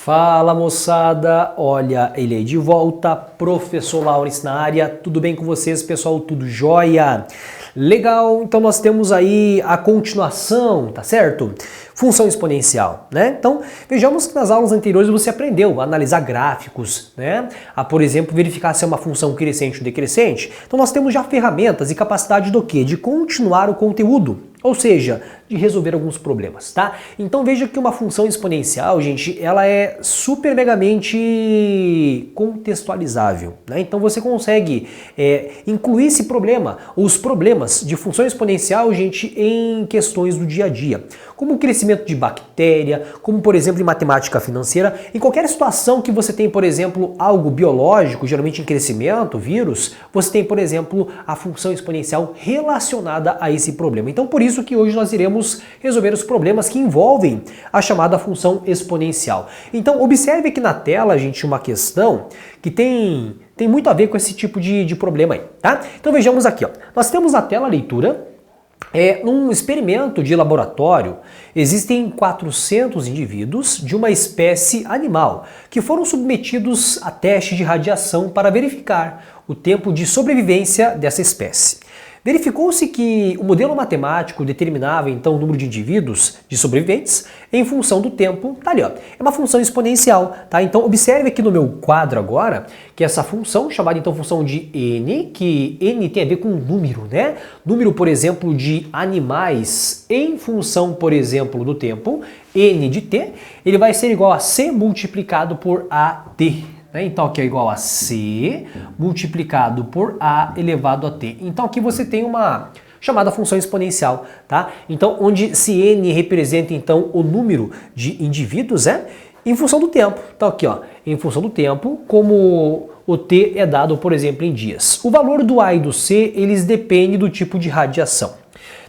Fala moçada, olha ele aí de volta, professor Laurence na área, tudo bem com vocês pessoal, tudo jóia? Legal, então nós temos aí a continuação, tá certo? Função exponencial, né? Então vejamos que nas aulas anteriores você aprendeu a analisar gráficos, né? A, por exemplo, verificar se é uma função crescente ou decrescente. Então nós temos já ferramentas e capacidade do quê? De continuar o conteúdo. Ou seja, de resolver alguns problemas, tá? Então veja que uma função exponencial, gente, ela é super megamente contextualizável, né? Então você consegue incluir esse problema, os problemas de função exponencial, gente, em questões do dia a dia. Como o crescimento de bactéria, como por exemplo em matemática financeira, em qualquer situação que você tem, por exemplo, algo biológico, geralmente em crescimento, vírus, você tem, por exemplo, a função exponencial relacionada a esse problema. Então por isso que hoje nós iremos resolver os problemas que envolvem a chamada função exponencial. Então observe aqui na tela, gente, uma questão que tem muito a ver com esse tipo de problema aí, tá? Então vejamos aqui, ó. Nós temos na tela a leitura. Num experimento de laboratório, existem 400 indivíduos de uma espécie animal que foram submetidos a teste de radiação para verificar o tempo de sobrevivência dessa espécie. Verificou-se que o modelo matemático determinava então o número de indivíduos de sobreviventes em função do tempo, tá ali ó, é uma função exponencial, tá? Então observe aqui no meu quadro agora que essa função, chamada então função de n, que n tem a ver com número, né? Número, por exemplo, de animais em função, por exemplo, do tempo, n de t, ele vai ser igual a c multiplicado por at. Então aqui é igual a C multiplicado por A elevado a T. Então aqui você tem uma chamada função exponencial, tá? Então onde se N representa então o número de indivíduos, em função do tempo. Então aqui ó, em função do tempo, como o T é dado, por exemplo, em dias. O valor do A e do C, eles dependem do tipo de radiação.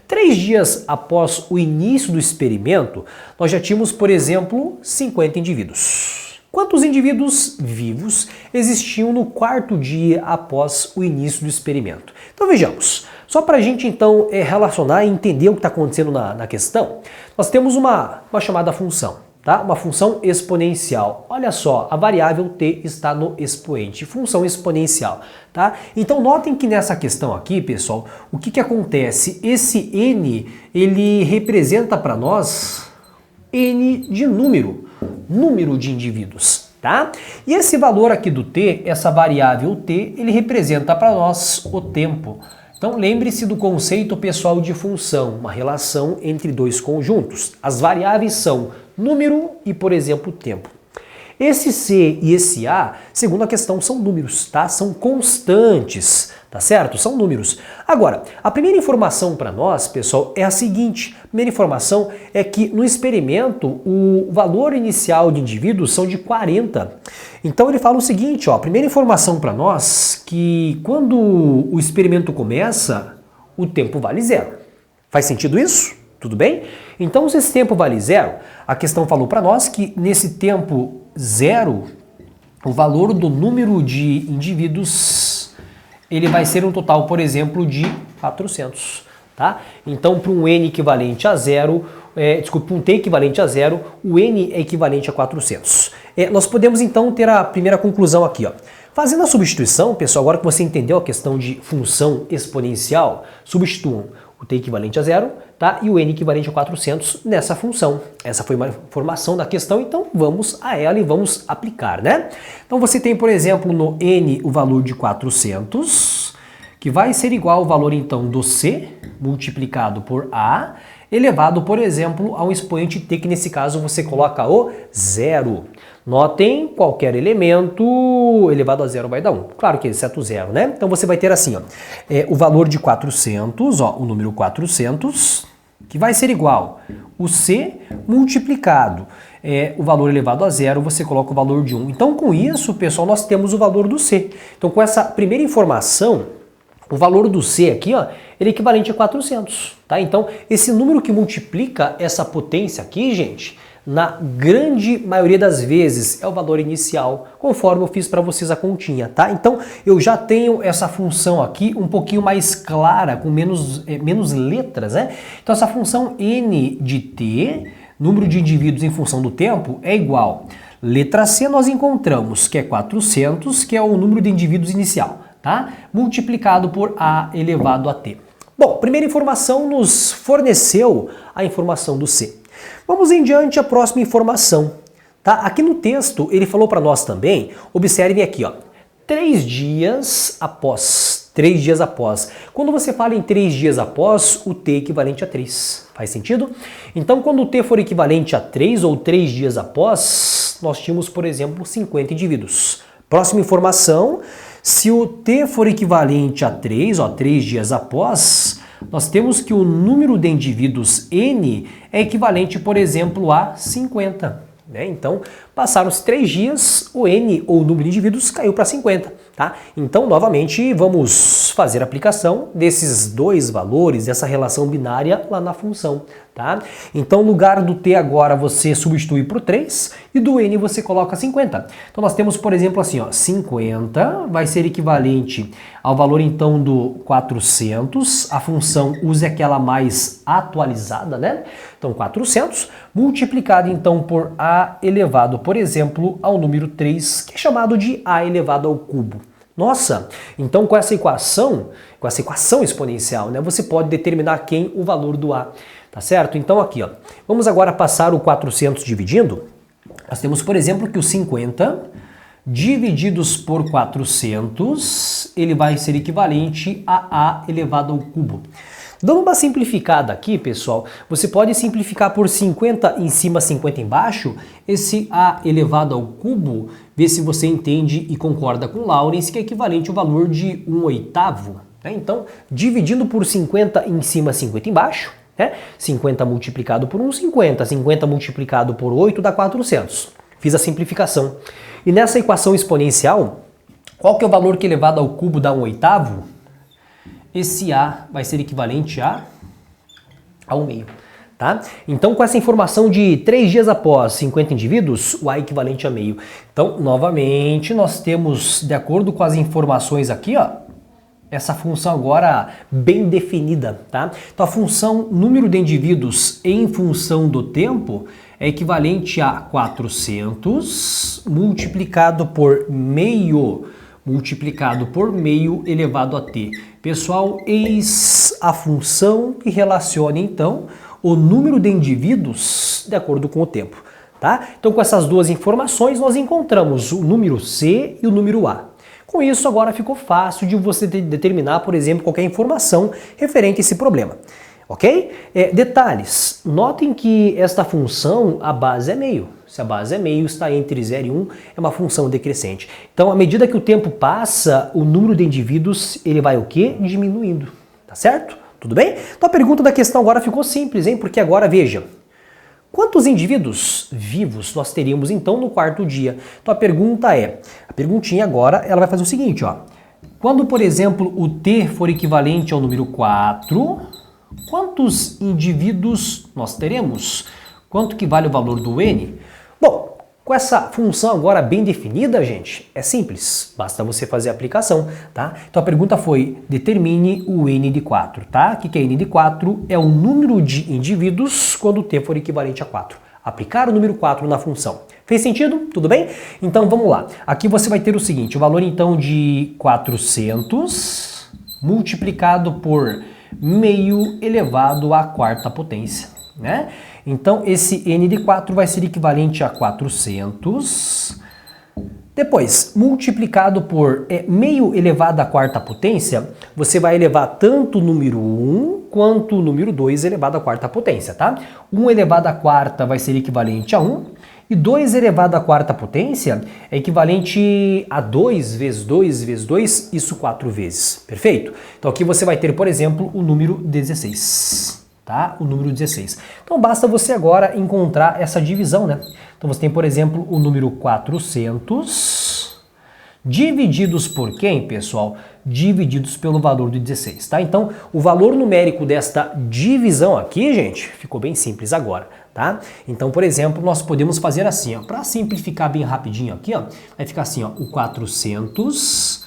3 dias após o início do experimento, nós já tínhamos, por exemplo, 50 indivíduos. Quantos indivíduos vivos existiam no 4º dia após o início do experimento? Então vejamos, só para a gente então relacionar e entender o que está acontecendo na questão, nós temos uma chamada função, tá? Uma função exponencial. Olha só, a variável t está no expoente, função exponencial, tá? Então notem que nessa questão aqui, pessoal, o que acontece? Esse n, ele representa para nós n de número de indivíduos, tá? E esse valor aqui do t, essa variável t, ele representa para nós o tempo. Então lembre-se do conceito pessoal de função, uma relação entre dois conjuntos. As variáveis são número e, por exemplo, tempo. Esse C e esse A, segundo a questão, são números, tá? São constantes, tá certo? São números. Agora, a primeira informação para nós, pessoal, é a seguinte. A primeira informação é que no experimento o valor inicial de indivíduos são de 40. Então ele fala o seguinte, ó, a primeira informação para nós que quando o experimento começa, o tempo vale 0. Faz sentido isso? Tudo bem? Então, se esse tempo vale 0, a questão falou para nós que nesse tempo 0, o valor do número de indivíduos, ele vai ser um total, por exemplo, de 400, tá? Então, para um n equivalente a 0, para um t equivalente a 0, o n é equivalente a 400. Nós podemos, então, ter a primeira conclusão aqui, ó. Fazendo a substituição, pessoal, agora que você entendeu a questão de função exponencial, substituam o t equivalente a 0, tá? E o n equivalente a 400 nessa função. Essa foi uma informação da questão, então vamos a ela e vamos aplicar, né? Então você tem, por exemplo, no n o valor de 400, que vai ser igual ao valor, então, do c multiplicado por a, elevado, por exemplo, a um expoente t, que nesse caso você coloca o 0. Notem, qualquer elemento elevado a 0 vai dar 1. Claro que exceto 0, né? Então você vai ter assim, ó, o valor de 400, ó, o número 400, que vai ser igual o C multiplicado. O valor elevado a 0, você coloca o valor de 1. Então com isso, pessoal, nós temos o valor do C. Então com essa primeira informação, o valor do C aqui, ó, ele é equivalente a 400, tá? Então esse número que multiplica essa potência aqui, gente, na grande maioria das vezes é o valor inicial, conforme eu fiz para vocês a continha, tá? Então eu já tenho essa função aqui um pouquinho mais clara, com menos letras, né? Então essa função n de t, número de indivíduos em função do tempo, é igual. Letra C nós encontramos que é 400, que é o número de indivíduos inicial, tá? Multiplicado por A elevado a T. Bom, primeira informação nos forneceu a informação do C. Vamos em diante à próxima informação, tá? Aqui no texto ele falou para nós também, observem aqui, ó, 3 dias após. 3 dias após. Quando você fala em 3 dias após, o T é equivalente a 3. Faz sentido? Então, quando o T for equivalente a 3 ou 3 dias após, nós tínhamos, por exemplo, 50 indivíduos. Próxima informação, se o T for equivalente a 3, ó, 3 dias após, nós temos que o número de indivíduos N é equivalente, por exemplo, a 50. Né? Então, passaram-se 3 dias, o N, ou o número de indivíduos, caiu para 50. Tá? Então, novamente, vamos fazer a aplicação desses dois valores, dessa relação binária lá na função. Tá? Então, no lugar do T agora você substitui por 3 e do N você coloca 50. Então, nós temos, por exemplo, assim, ó, 50 vai ser equivalente ao valor, então, do 400. A função usa aquela mais atualizada, né? Então, 400 multiplicado, então, por A elevado, por exemplo, ao número 3, que é chamado de A elevado ao cubo. Nossa, então com essa equação exponencial, né, você pode determinar quem o valor do A, tá certo? Então aqui, ó, vamos agora passar o 400 dividindo. Nós temos, por exemplo, que o 50 divididos por 400, ele vai ser equivalente a A elevado ao cubo. Dando uma simplificada aqui, pessoal, você pode simplificar por 50 em cima, 50 embaixo, esse A elevado ao cubo, ver se você entende e concorda com Lawrence, que é equivalente ao valor de 1/8. Né? Então, dividindo por 50 em cima, 50 embaixo, né? 50 multiplicado por 1, 50. 50 multiplicado por 8 dá 400. Fiz a simplificação. E nessa equação exponencial, qual que é o valor que elevado ao cubo dá 1/8? Esse A vai ser equivalente a 1/2, tá? Então, com essa informação de 3 dias após 50 indivíduos, o A é equivalente a meio. Então, novamente, nós temos, de acordo com as informações aqui, ó, essa função agora bem definida, tá? Então, a função número de indivíduos em função do tempo é equivalente a 400 multiplicado por meio elevado a t. Pessoal, eis a função que relaciona, então, o número de indivíduos de acordo com o tempo. Tá? Então, com essas duas informações, nós encontramos o número C e o número A. Com isso, agora ficou fácil de você determinar, por exemplo, qualquer informação referente a esse problema. Ok? Detalhes. Notem que esta função, a base é meio. Se a base é meio, está entre 0 e 1, é uma função decrescente. Então, à medida que o tempo passa, o número de indivíduos, ele vai o quê? Diminuindo. Tá certo? Tudo bem? Então, a pergunta da questão agora ficou simples, hein? Porque agora, veja, quantos indivíduos vivos nós teríamos, então, no quarto dia? Então, a perguntinha agora, ela vai fazer o seguinte, ó. Quando, por exemplo, o t for equivalente ao número 4, quantos indivíduos nós teremos? Quanto que vale o valor do n? Bom, com essa função agora bem definida, gente, é simples, basta você fazer a aplicação, tá? Então a pergunta foi, determine o n de 4, tá? O que é n de 4? É o número de indivíduos quando o t for equivalente a 4. Aplicar o número 4 na função. Fez sentido? Tudo bem? Então vamos lá. Aqui você vai ter o seguinte, o valor então de 400 multiplicado por meio elevado à quarta potência, né? Então, esse n de 4 vai ser equivalente a 400. Depois, multiplicado por meio elevado à quarta potência, você vai elevar tanto o número 1 quanto o número 2 elevado à quarta potência, tá? 1 elevado à quarta vai ser equivalente a 1, e 2 elevado à quarta potência é equivalente a 2 vezes 2 vezes 2, isso 4 vezes. Perfeito? Então, aqui você vai ter, por exemplo, o número 16. Tá? O número 16. Então basta você agora encontrar essa divisão, né? Então você tem, por exemplo, o número 400 divididos por quem, pessoal? Divididos pelo valor de 16, tá? Então o valor numérico desta divisão aqui, gente, ficou bem simples agora, tá? Então, por exemplo, nós podemos fazer assim, ó, para simplificar bem rapidinho aqui, ó, vai ficar assim, ó, o 400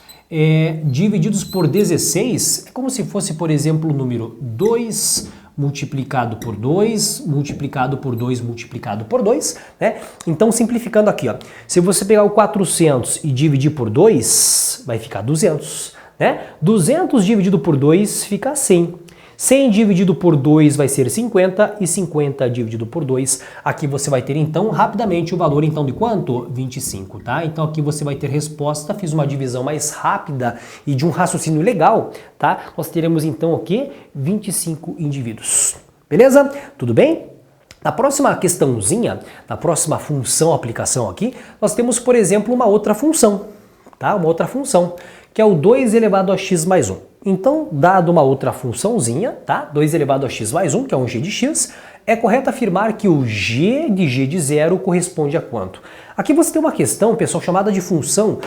divididos por 16 é como se fosse, por exemplo, o número 2 multiplicado por 2, multiplicado por 2, multiplicado por 2, né? Então, simplificando aqui, ó, se você pegar o 400 e dividir por 2, vai ficar 200, né? 200 dividido por 2 fica 100. 100 dividido por 2 vai ser 50 e 50 dividido por 2, aqui você vai ter então rapidamente o valor então de quanto? 25, tá? Então aqui você vai ter resposta, fiz uma divisão mais rápida e de um raciocínio legal, tá? Nós teremos então o quê? 25 indivíduos. Beleza? Tudo bem? Na próxima questãozinha, na próxima função, aplicação aqui, nós temos, por exemplo, uma outra função, tá? Uma outra função, que é o 2 elevado a x mais 1. Então, dado uma outra funçãozinha, tá? 2 elevado a x mais 1, que é um g de x, é correto afirmar que o g de 0 corresponde a quanto? Aqui você tem uma questão, pessoal, chamada de função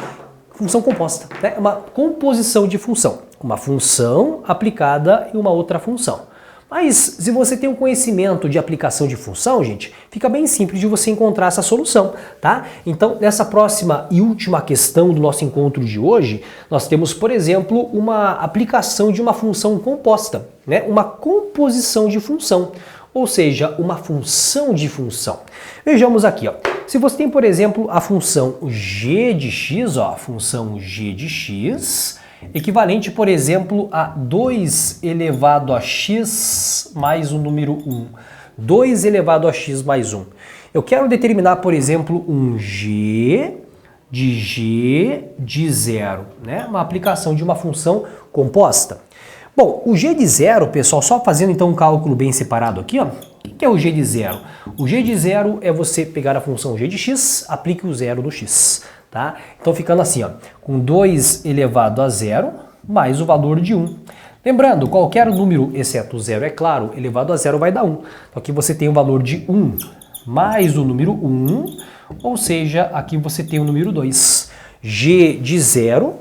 composta, né? Uma composição de função. Uma função aplicada em uma outra função. Mas, se você tem um conhecimento de aplicação de função, gente, fica bem simples de você encontrar essa solução, tá? Então, nessa próxima e última questão do nosso encontro de hoje, nós temos, por exemplo, uma aplicação de uma função composta, né? Uma composição de função, ou seja, uma função de função. Vejamos aqui, ó. Se você tem, por exemplo, a função g de x, ó, a função g de x, equivalente, por exemplo, a 2 elevado a x mais o número 1. 2 elevado a x mais 1. Eu quero determinar, por exemplo, um g de 0, né? Uma aplicação de uma função composta. Bom, o g de 0, pessoal, só fazendo então um cálculo bem separado aqui, ó. O que é o g de 0? O g de 0 é você pegar a função g de x, aplique o zero no x. Tá? Então ficando assim, ó, com 2 elevado a 0 mais o valor de 1. Lembrando, qualquer número, exceto o 0, é claro, elevado a 0 vai dar 1. Então aqui você tem o valor de 1 mais o número 1, ou seja, aqui você tem o número 2. G de 0,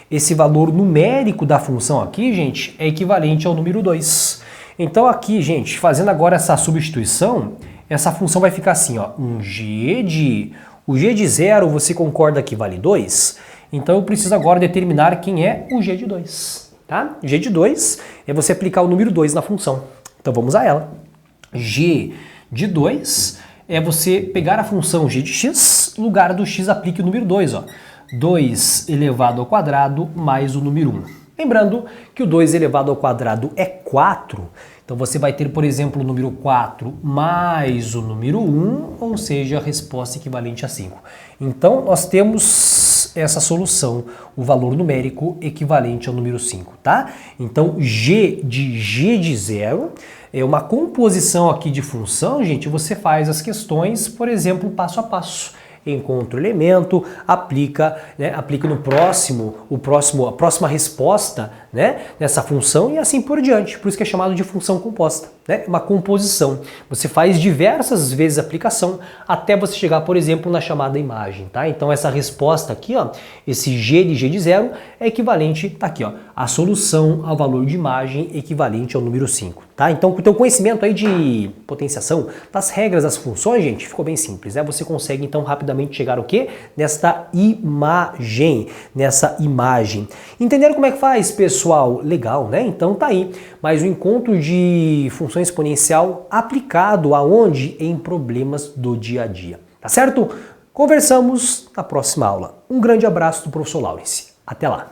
esse valor numérico da função aqui, gente, é equivalente ao número 2. Então aqui, gente, fazendo agora essa substituição, essa função vai ficar assim, ó, o g de 0, você concorda que vale 2? Então eu preciso agora determinar quem é o g de 2, tá? G de 2 é você aplicar o número 2 na função. Então vamos a ela. G de 2 é você pegar a função g de x, no lugar do x aplique o número 2, ó. 2 elevado ao quadrado mais o número 1. Lembrando que o 2 elevado ao quadrado é 4, então você vai ter, por exemplo, o número 4 mais o número 1, ou seja, a resposta equivalente a 5. Então, nós temos essa solução, o valor numérico equivalente ao número 5, tá? Então, g de 0 é uma composição aqui de função, gente, você faz as questões, por exemplo, passo a passo. Encontra o elemento, aplica, né, aplica no a próxima resposta, né, nessa função e assim por diante. Por isso que é chamado de função composta, né, uma composição. Você faz diversas vezes a aplicação até você chegar, por exemplo, na chamada imagem, tá? Então essa resposta aqui, ó, esse g de 0 é equivalente, tá aqui, ó, a solução ao valor de imagem equivalente ao número 5, tá? Então com o teu conhecimento aí de potenciação, das regras das funções, gente, ficou bem simples, né? Você consegue então rapidamente chegar o quê? Nessa imagem. Entenderam como é que faz, pessoal? Legal, né? Então tá aí. Mais um encontro de função exponencial aplicado aonde? Em problemas do dia a dia. Tá certo? Conversamos na próxima aula. Um grande abraço do professor Laurence. Até lá.